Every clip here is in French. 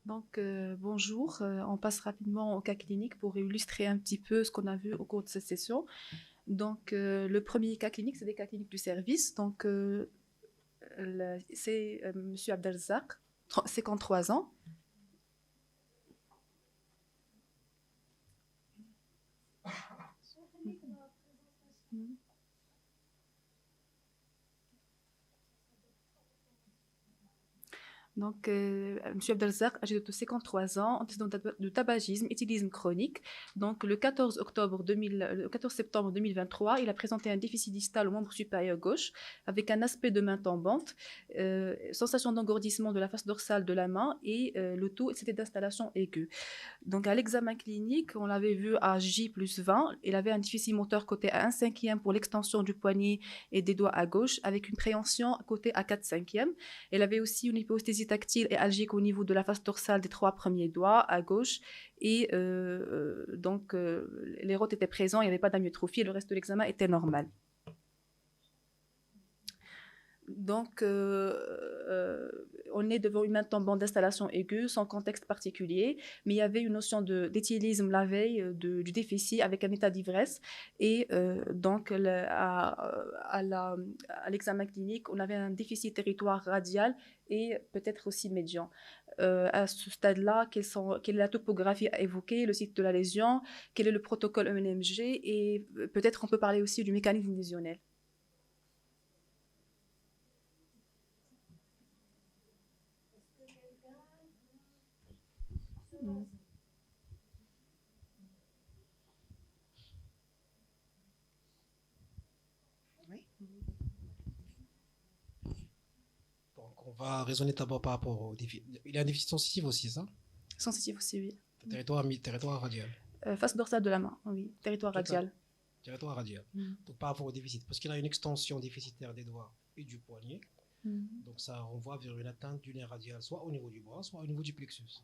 Bonjour. On passe rapidement au cas clinique pour illustrer un petit peu ce qu'on a vu au cours de cette session. Le premier cas clinique, c'est des cas cliniques du service. C'est Monsieur Abdelzak, 53 ans. Monsieur Abdelzak, âgé de 53 ans, antécédent de tabagisme, éthylisme chronique. Le 14 septembre 2023, il a présenté un déficit distal au membre supérieur gauche avec un aspect de main tombante, sensation d'engourdissement de la face dorsale de la main et le tout, c'était d'installation aiguë. Donc, à l'examen clinique, on l'avait vu à J+20. Il avait un déficit moteur coté à 1/5 pour l'extension du poignet et des doigts à gauche, avec une préhension côté à 4/5. Il avait aussi une hyposthésie tactile et algique au niveau de la face dorsale des 3 premiers doigts à gauche. Et les rôtes étaient présents, il n'y avait pas d'amyotrophie, le reste de l'examen était normal. On est devant une main tombante d'installation aiguë, sans contexte particulier, mais il y avait une notion d'éthylisme la veille du déficit avec un état d'ivresse. Et à l'examen clinique, on avait un déficit territoire radial et peut-être aussi médian. À ce stade-là, quelle est la topographie à évoquer, le site de la lésion, quel est le protocole EMG et peut-être on peut parler aussi du mécanisme lésionnel. Oui. Donc, on va raisonner d'abord par rapport au déficit. Il y a un déficit sensitif aussi, ça? Sensitif aussi, oui. Territoire radial. Face dorsale de la main, oui. Territoire radial. Territoire radial. Donc, par rapport au déficit, parce qu'il a une extension déficitaire des doigts et du poignet, donc ça renvoie vers une atteinte du nerf radial, soit au niveau du bras, soit au niveau du plexus.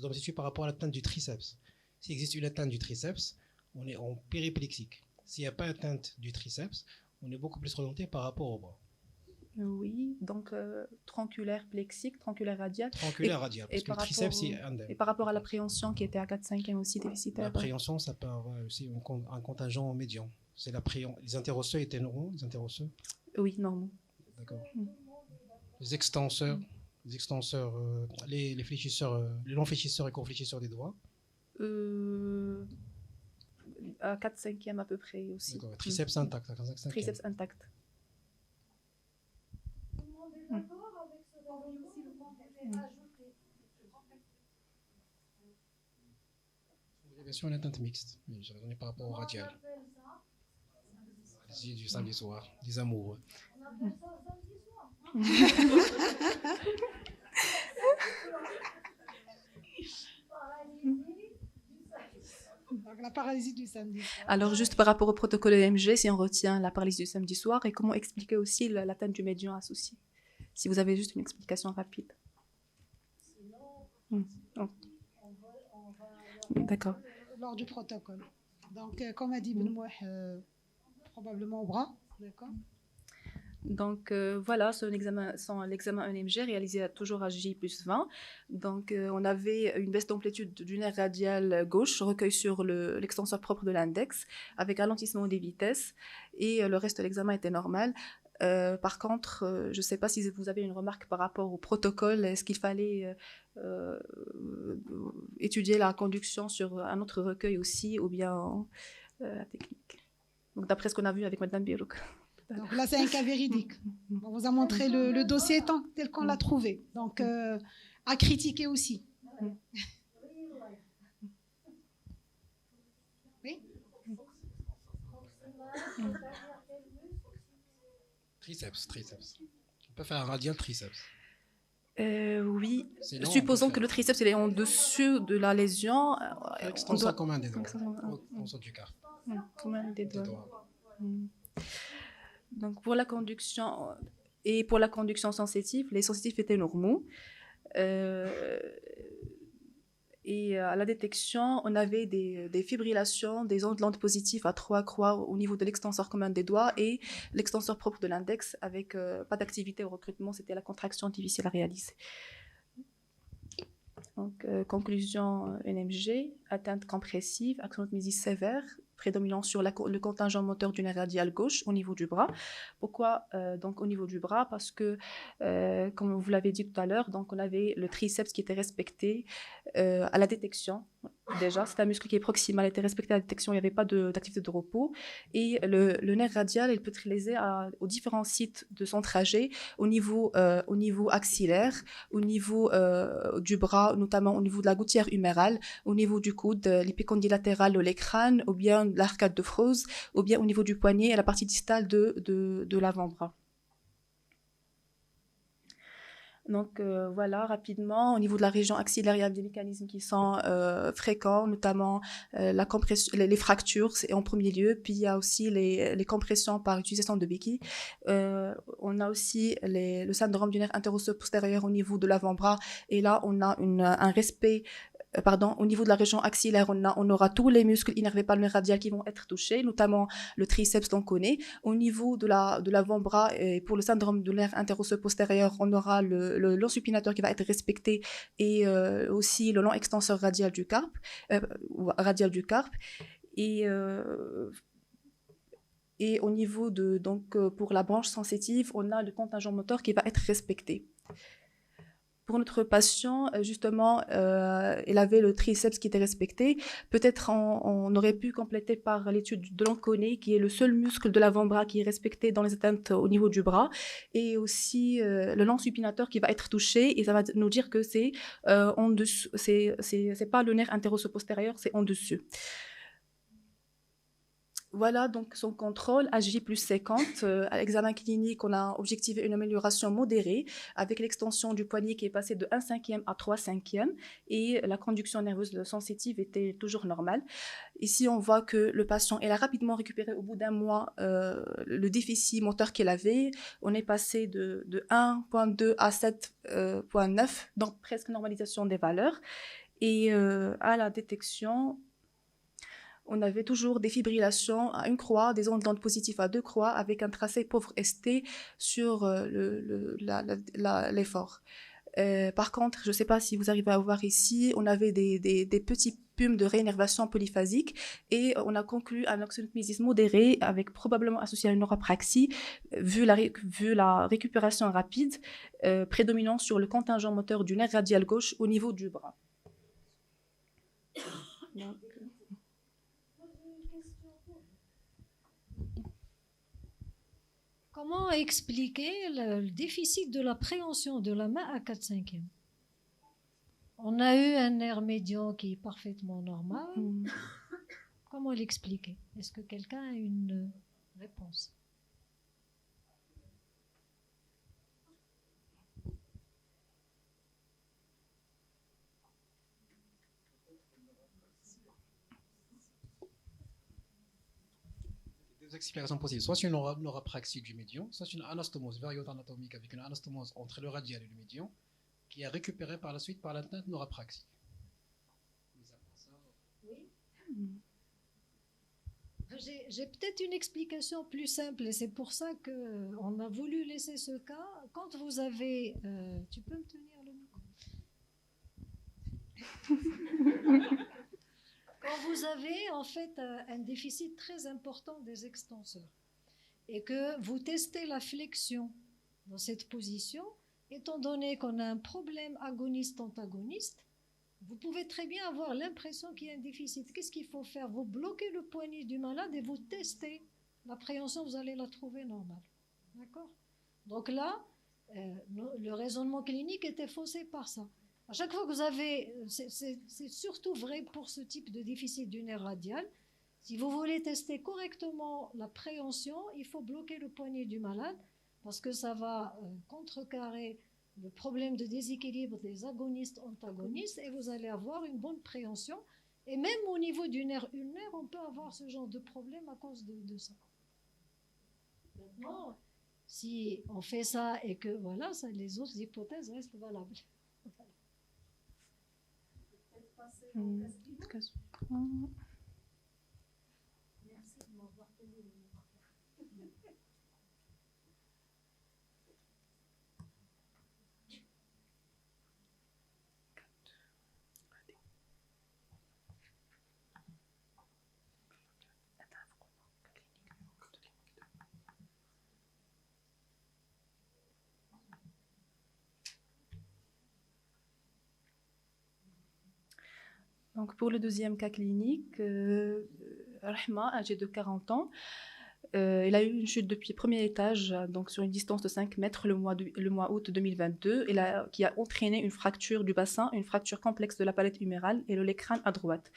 Donc, situé par rapport à l'atteinte du triceps. S'il existe une atteinte du triceps, on est en périplexique. S'il n'y a pas atteinte du triceps, on est beaucoup plus orienté par rapport au bras. Oui, donc tronculaire plexique, tronculaire radial. Tronculaire radial, parce que le triceps, c'est indemne. Et par rapport à l'appréhension qui était à 4/5 aussi déficitaire. L'appréhension, ça peut avoir aussi un contingent médian. C'est les interosseux étaient normaux, les interosseux? Oui, normaux. D'accord. Les extenseurs, les fléchisseurs, les longs fléchisseurs et courts fléchisseurs des doigts? À 4/5 à peu près aussi. D'accord. Triceps intact. Triceps intact. Bien sûr, une atteinte mixte. J'ai raisonné par rapport au radial. Du samedi soir, des amoureux. Donc, la paralysie du samedi soir. Alors, juste par rapport au protocole EMG, si on retient la paralysie du samedi soir, et comment expliquer aussi l'atteinte du médian associé? Si vous avez juste une explication rapide. D'accord. Lors du protocole. Donc, comme a dit Benoît, probablement au bras. D'accord. Donc voilà, l'examen EMG réalisé toujours à J+20. Donc on avait une baisse d'amplitude du nerf radial gauche, recueil sur l'extenseur propre de l'index, avec ralentissement des vitesses, et le reste de l'examen était normal. Par contre, je ne sais pas si vous avez une remarque par rapport au protocole. Est-ce qu'il fallait étudier la conduction sur un autre recueil aussi, ou bien la technique? Donc d'après ce qu'on a vu avec Madame Birouk. Donc là, c'est un cas véridique. On vous a montré le dossier tel qu'on l'a trouvé. Donc, à critiquer aussi. Oui. Triceps. On peut faire un radial triceps. Oui. Supposons que le triceps est en dessus de la lésion. Extenseur commun des doigts. Extenseur du quart. Commun des doigts. Donc pour la conduction sensitive, les sensitifs étaient normaux. Et à la détection, on avait des fibrillations, des ondes lentes positives à 3 croix au niveau de l'extenseur commun des doigts et l'extenseur propre de l'index avec pas d'activité au recrutement, c'était la contraction difficile à réaliser. Donc, conclusion NMG, atteinte compressive, actionotmésie sévère, prédominant sur le contingent moteur du nerf radial gauche au niveau du bras. Pourquoi donc au niveau du bras? Parce que, comme vous l'avez dit tout à l'heure, donc on avait le triceps qui était respecté à la détection. Déjà, c'est un muscle qui est proximal, était respecté à la détection, il n'y avait pas d'activité de repos. Et le nerf radial, il peut être lésé aux différents sites de son trajet, au niveau axillaire, au niveau du bras, notamment au niveau de la gouttière humérale, au niveau du coude, l'épicondyle latéral, le crâne, ou bien l'arcade de Froese, ou bien au niveau du poignet et la partie distale de l'avant-bras. Donc voilà, rapidement, au niveau de la région axillaire, il y a des mécanismes qui sont fréquents, notamment la compression, les fractures, c'est en premier lieu, puis il y a aussi les compressions par utilisation de béquilles. On a aussi le syndrome du nerf interosseux postérieur au niveau de l'avant-bras, et là, on a un respect. Au niveau de la région axillaire, on aura tous les muscles innervés par le nerf radial qui vont être touchés, notamment le triceps qu'on connaît. Au niveau de l'avant-bras, et pour le syndrome du nerf interosseux postérieur, on aura le long supinateur qui va être respecté et aussi le long extenseur radial du carpe. Et au niveau pour la branche sensitive, on a le contingent moteur qui va être respecté. Pour notre patient, justement, il avait le triceps qui était respecté. Peut-être on aurait pu compléter par l'étude de l'onconé, qui est le seul muscle de l'avant-bras qui est respecté dans les atteintes au niveau du bras, et aussi le long supinateur qui va être touché, et ça va nous dire que c'est en dessous, c'est pas le nerf interosseux postérieur, c'est en dessus. Voilà donc son contrôle, HJ plus 50. À l'examen clinique, on a objectivé une amélioration modérée avec l'extension du poignet qui est passée de 1/5 à 3/5 et la conduction nerveuse sensitive était toujours normale. Ici, on voit que le patient il a rapidement récupéré au bout d'un mois le déficit moteur qu'il avait. On est passé de 1,2 à 7,9, donc presque normalisation des valeurs. Et à la détection, on avait toujours des fibrillations à une croix, des ondes lentes positives à 2 croix, avec un tracé pauvre ST sur l'effort. Par contre, je ne sais pas si vous arrivez à voir ici, on avait des petits pumes de réinnervation polyphasique et on a conclu un actionotmésis modéré avec probablement associé à une neurapraxie vu la récupération rapide prédominant sur le contingent moteur du nerf radial gauche au niveau du bras. Donc, comment expliquer le déficit de la préhension de la main à 4/5? On a eu un nerf médian qui est parfaitement normal. Comment l'expliquer? Est-ce que quelqu'un a une réponse? Deux explications possibles. Soit c'est une neurapraxie du médian, soit c'est une anastomose varioanatomique avec une anastomose entre le radial et le médian qui est récupérée par la suite par l'atteinte neurapraxique. Oui. J'ai peut-être une explication plus simple et c'est pour ça qu'on a voulu laisser ce cas. Quand vous avez... tu peux me tenir le micro? Quand vous avez en fait un déficit très important des extenseurs et que vous testez la flexion dans cette position, étant donné qu'on a un problème agoniste-antagoniste, vous pouvez très bien avoir l'impression qu'il y a un déficit. Qu'est-ce qu'il faut faire? Vous bloquez le poignet du malade et vous testez l'appréhension, vous allez la trouver normale. D'accord? Donc là, le raisonnement clinique était faussé par ça. À chaque fois que vous avez, c'est surtout vrai pour ce type de déficit du nerf radial, si vous voulez tester correctement la préhension, il faut bloquer le poignet du malade parce que ça va contrecarrer le problème de déséquilibre des agonistes-antagonistes et vous allez avoir une bonne préhension. Et même au niveau du nerf ulnaire, on peut avoir ce genre de problème à cause de ça. Maintenant, si on fait ça et que voilà, ça, les autres hypothèses restent valables. Merci de m'avoir tenu le micro. Donc, pour le deuxième cas clinique, Rahma, âgée de 40 ans, elle a eu une chute depuis le premier étage, donc sur une distance de 5 mètres le mois août 2022, qui a entraîné une fracture du bassin, une fracture complexe de la palette humérale et le crâne à droite.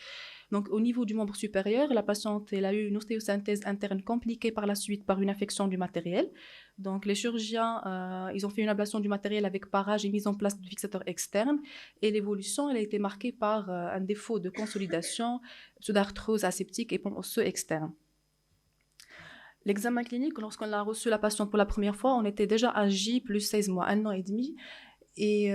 Donc, au niveau du membre supérieur, la patiente elle a eu une ostéosynthèse interne compliquée par la suite par une infection du matériel. Donc, les chirurgiens, ils ont fait une ablation du matériel avec parage et mise en place de fixateurs externes. Et l'évolution, elle a été marquée par un défaut de consolidation, pseudarthrose aseptique et pont osseux externe. L'examen clinique, lorsqu'on a reçu la patiente pour la première fois, on était déjà à J plus 16 mois, 1 an et demi. Et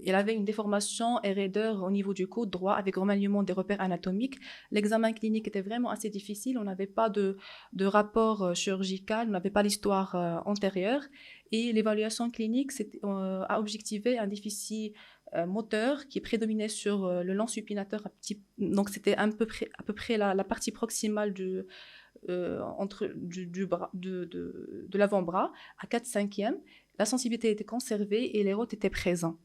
elle avait une déformation et raideur au niveau du coude droit avec remaniement des repères anatomiques. L'examen clinique était vraiment assez difficile. On n'avait pas de rapport chirurgical, on n'avait pas l'histoire antérieure. Et l'évaluation clinique a objectivé un déficit moteur qui prédominait sur le long supinateur. Donc, c'était à peu près la partie proximale de l'avant-bras à 4/5. La sensibilité était conservée et les rôtes étaient présents.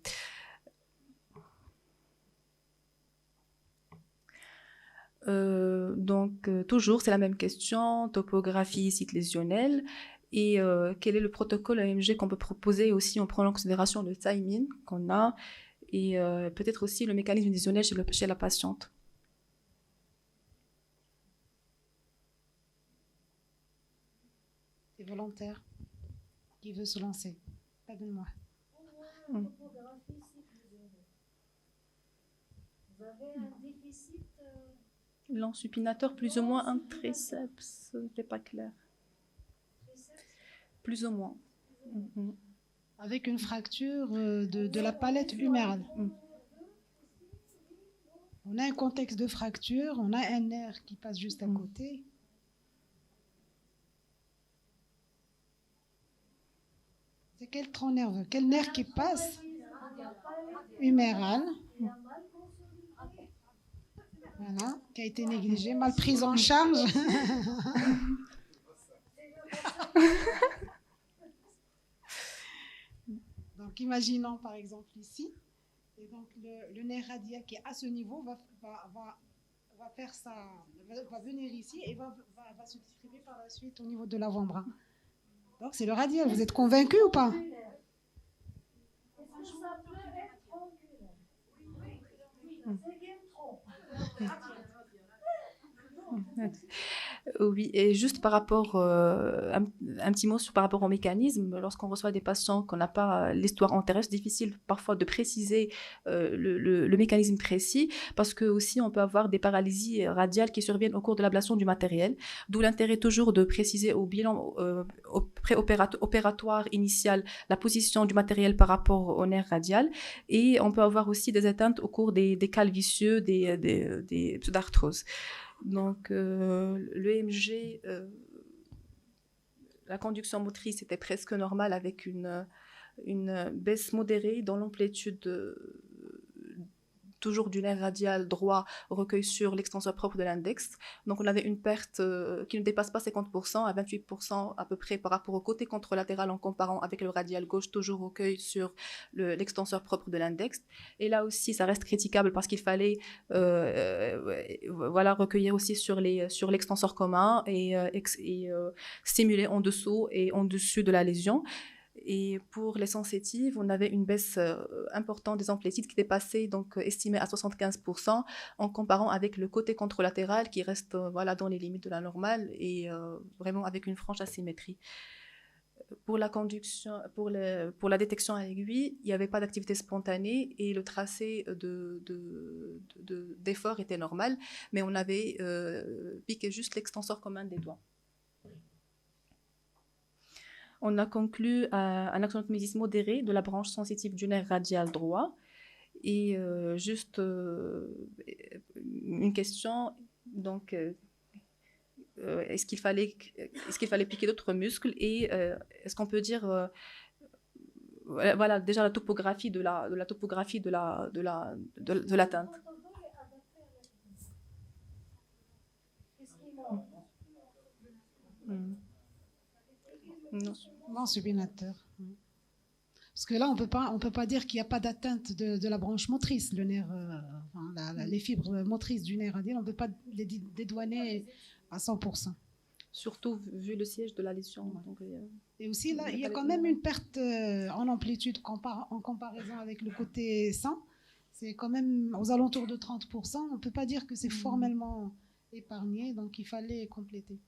Toujours, c'est la même question, topographie, site lésionnel. Et quel est le protocole AMG qu'on peut proposer aussi en prenant en considération le timing qu'on a et peut-être aussi le mécanisme lésionnel chez la patiente. C'est volontaire. Qui veut se lancer? Pas de moi. Vous avez un déficit L'ensupinateur, plus ou moins un triceps, c'est pas clair. Plus ou moins. Avec une fracture de la palette humérale. On a un contexte de fracture, on a un nerf qui passe juste à côté. C'est quel tronc nerveux? Quel nerf qui passe? Huméral. Voilà, qui a été négligé, mal prise en charge. Donc, imaginons par exemple ici, et donc le nerf radial qui est à ce niveau va faire ça, va venir ici et va se distribuer par la suite au niveau de l'avant-bras. Donc, c'est le radial. Vous êtes convaincu ou pas? Oui, et juste par rapport, un petit mot par rapport au mécanisme, lorsqu'on reçoit des patients qu'on n'a pas l'histoire antérieure, c'est difficile parfois de préciser le mécanisme précis, parce que aussi on peut avoir des paralysies radiales qui surviennent au cours de l'ablation du matériel, d'où l'intérêt toujours de préciser au bilan opératoire initial la position du matériel par rapport au nerf radial, et on peut avoir aussi des atteintes au cours des calvicieux, des pseudarthroses. Donc, l'EMG, la conduction motrice était presque normale avec une baisse modérée dans l'amplitude toujours du nerf radial droit recueilli sur l'extenseur propre de l'index. Donc, on avait une perte qui ne dépasse pas 50%, à 28% à peu près par rapport au côté contralatéral en comparant avec le radial gauche, toujours recueilli sur l'extenseur propre de l'index. Et là aussi, ça reste critiquable parce qu'il fallait recueillir aussi sur l'extenseur commun et stimuler en dessous et en dessus de la lésion. Et pour les sensitives, on avait une baisse importante des amplitudes qui dépassait, donc estimée à 75%, en comparant avec le côté contralatéral qui reste dans les limites de la normale et vraiment avec une franche asymétrie. Pour la conduction, pour la détection à l'aiguille, il n'y avait pas d'activité spontanée et le tracé d'effort était normal, mais on avait piqué juste l'extenseur commun des doigts. On a conclu un actiontomésis modéré de la branche sensitive du nerf radial droit. Et juste une question, donc est-ce qu'il fallait piquer d'autres muscles et est-ce qu'on peut dire déjà la topographie de l'atteinte. Non, supinateur. Parce que là, on peut pas dire qu'il n'y a pas d'atteinte de la branche motrice. Le nerf, les fibres motrices du nerf radial, on ne peut pas les dédouaner à 100%. Surtout vu le siège de la lésion. Donc, et aussi, là, il y a quand même une perte en amplitude en comparaison avec le côté sain. C'est quand même aux alentours de 30%. On ne peut pas dire que c'est formellement épargné, donc il fallait compléter.